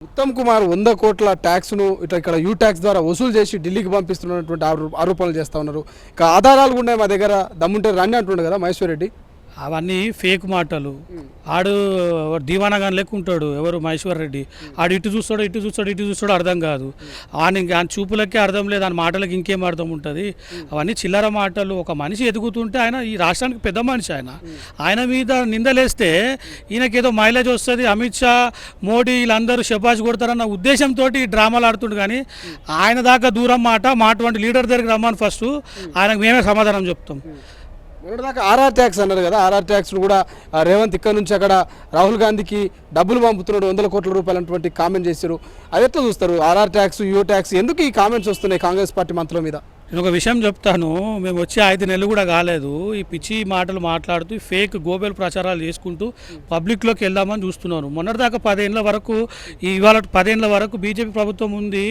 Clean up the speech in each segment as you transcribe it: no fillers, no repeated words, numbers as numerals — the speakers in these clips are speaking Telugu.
ఉత్తమ్ కుమార్ 100 కోట్ల ట్యాక్స్ను ఇక్కడ యూ ట్యాక్స్ ద్వారా వసూలు చేసి ఢిల్లీకి పంపిస్తున్నటువంటి ఆరోపణలు చేస్తూ ఉన్నారు. ఇక ఆధారాలు ఉన్నాయి మా దగ్గర, దమ్ముంటే రండి అంటుండే కదా మహేశ్వర్ రెడ్డి. అవన్నీ ఫేక్ మాటలు. ఆడు దీవానగా లెక్క ఉంటాడు ఎవరు మహేశ్వర్ రెడ్డి. ఆడు ఇటు చూస్తాడు అర్థం కాదు. ఆయన చూపులకే అర్థం లేదు, ఆయన మాటలకి ఇంకేం అర్థం ఉంటుంది. అవన్నీ చిల్లర మాటలు. ఒక మనిషి ఎదుగుతుంటే ఆయన ఈ రాష్ట్రానికి పెద్ద మనిషి, ఆయన మీద నిందలేస్తే ఈయనకేదో మైలేజ్ వస్తుంది, అమిత్ షా మోడీ వీళ్ళందరూ శబాష్ కొడతారన్న ఉద్దేశంతో డ్రామాలు ఆడుతుండు. కానీ ఆయన దాకా దూరం మాట అటువంటి లీడర్ దగ్గరికి రమ్మని ఫస్ట్ ఆయనకు మేమే సమాధానం చెప్తాం. మొన్నటిదాకా ఆర్ఆర్ ట్యాక్స్ అన్నారు కదా, ఆర్ఆర్ ట్యాక్స్ కూడా రేవంత్ ఇక్కడ నుంచి అక్కడ రాహుల్ గాంధీకి డబ్బులు పంపుతున్నాడు 100 కోట్ల రూపాయలు అటువంటి కామెంట్ చేశారు. అది ఎట్లా చూస్తారు? ఆర్ఆర్ ట్యాక్స్, యూ ట్యాక్స్, ఎందుకు ఈ కామెంట్స్ వస్తున్నాయి కాంగ్రెస్ పార్టీ మంత్రుల మీద? నేను ఒక విషయం చెప్తాను. మేము వచ్చి 5 నెలలు కూడా కాలేదు. ఈ పిచ్చి మాటలు మాట్లాడుతూ ఫేక్ గోబెల్ ప్రచారాలు చేసుకుంటూ పబ్లిక్లోకి వెళ్దామని చూస్తున్నాను. మొన్నటిదాకా 10 ఏళ్ళ వరకు, ఇవాళ 10 ఏళ్ళ వరకు బీజేపీ ప్రభుత్వం ఉంది.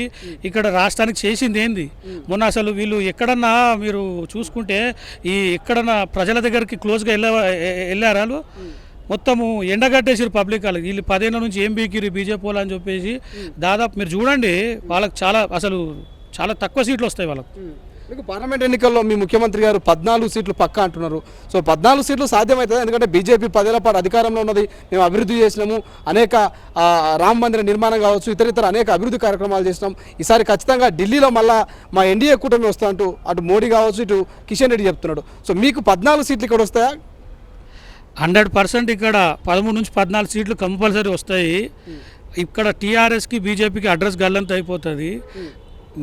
ఇక్కడ రాష్ట్రానికి చేసింది ఏంది? మొన్న అసలు వీళ్ళు ఎక్కడన్నా మీరు చూసుకుంటే ఎక్కడన్నా ప్రజల దగ్గరికి క్లోజ్గా వెళ్ళారా? మొత్తము ఎండగట్టేసారు పబ్లిక్. వాళ్ళకి వీళ్ళు 10 ఏళ్ళ నుంచి ఏం బీకిరు బీజేపీ వాళ్ళు అని చెప్పేసి దాదాపు మీరు చూడండి, వాళ్ళకి చాలా తక్కువ సీట్లు వస్తాయి వాళ్ళకు. మీకు పార్లమెంట్ ఎన్నికల్లో మీ ముఖ్యమంత్రి గారు 14 సీట్లు పక్కా అంటున్నారు. సో 14 సీట్లు సాధ్యమవుతుంది, ఎందుకంటే బీజేపీ 10 ఏళ్ల పాటు అధికారంలో ఉన్నది, మేము అభివృద్ధి చేసినాము, అనేక రామ మందిర నిర్మాణం కావచ్చు, ఇతర అనేక అభివృద్ధి కార్యక్రమాలు చేసినాం. ఈసారి ఖచ్చితంగా ఢిల్లీలో మళ్ళీ మా ఎన్డీఏ కూటమి వస్తా అంటూ అటు మోడీ కావచ్చు, ఇటు కిషన్ రెడ్డి చెప్తున్నాడు. సో మీకు 14 సీట్లు ఇక్కడ వస్తాయా? 100% ఇక్కడ 13 నుంచి 14 సీట్లు కంపల్సరీ వస్తాయి. ఇక్కడ టీఆర్ఎస్కి బీజేపీకి అడ్రస్ గల్లంత అయిపోతుంది.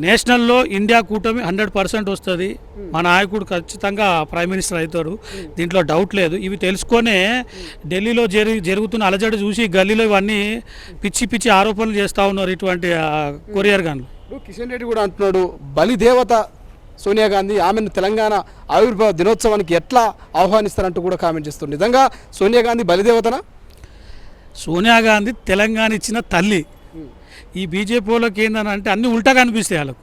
నేషనల్లో ఇండియా కూటమి 100% వస్తుంది. మా నాయకుడు ఖచ్చితంగా ప్రైమ్ మినిస్టర్ అవుతారు, దీంట్లో డౌట్ లేదు. ఇవి తెలుసుకొనే ఢిల్లీలో జరుగుతున్న అలజడి చూసి గల్లీలో ఇవన్నీ పిచ్చి ఆరోపణలు చేస్తూ ఉన్నారు ఇటువంటి కొరియర్ గన్లు. కిషన్ రెడ్డి కూడా అంటున్నాడు, బలిదేవత సోనియా గాంధీ, ఆమెను తెలంగాణ ఆవిర్భావ దినోత్సవానికి ఎట్లా ఆహ్వానిస్తారంటూ కూడా కామెంట్ చేస్తారు. నిజంగా సోనియా గాంధీ బలిదేవతనా? సోనియా గాంధీ తెలంగాణ ఇచ్చిన తల్లి. ఈ బీజేపీ వాళ్ళకి ఏందని అంటే అన్నీ ఉల్టాగా అనిపిస్తాయి వాళ్ళకు.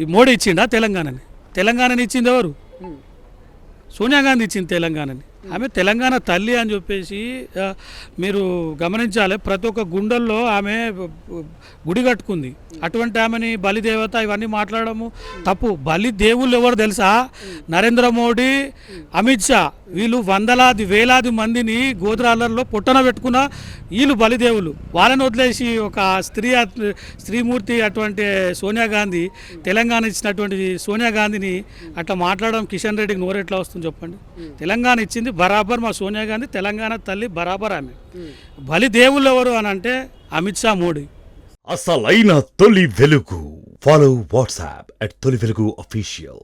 ఈ మోడీ ఇచ్చిండా తెలంగాణని ఇచ్చింది ఎవరు? సోనియా గాంధీ ఇచ్చింది తెలంగాణని. ఆమె తెలంగాణ తల్లి అని చెప్పేసి మీరు గమనించాలి. ప్రతి ఒక్క గుండెల్లో ఆమె గుడి కట్టుకుంది. అటువంటి ఆమెని బలిదేవత ఇవన్నీ మాట్లాడము తప్పు. బలి దేవుళ్ళు ఎవరు తెలుసా? నరేంద్ర మోడీ, అమిత్ షా, వీళ్ళు వేలాది మందిని గోద్రాలలో పొట్టన పెట్టుకున్న వీళ్ళు బలిదేవులు. వాళ్ళని వదిలేసి ఒక స్త్రీమూర్తి అటువంటి సోనియా గాంధీ, తెలంగాణ ఇచ్చినటువంటి సోనియా గాంధీని అట్లా మాట్లాడడం కిషన్ రెడ్డికి నోరెట్లా వస్తుంది చెప్పండి? తెలంగాణ ఇచ్చింది బరాబర్ మా సోనియా గాంధీ, తెలంగాణ తల్లి బరాబర్ ఆమె. బలి దేవుళ్ళు ఎవరు అని అంటే అమిత్ షా, మోడీ. అసలైన తొలి వెలుగు. ఫాలో వాట్సాప్ @తొలి వెలుగు official.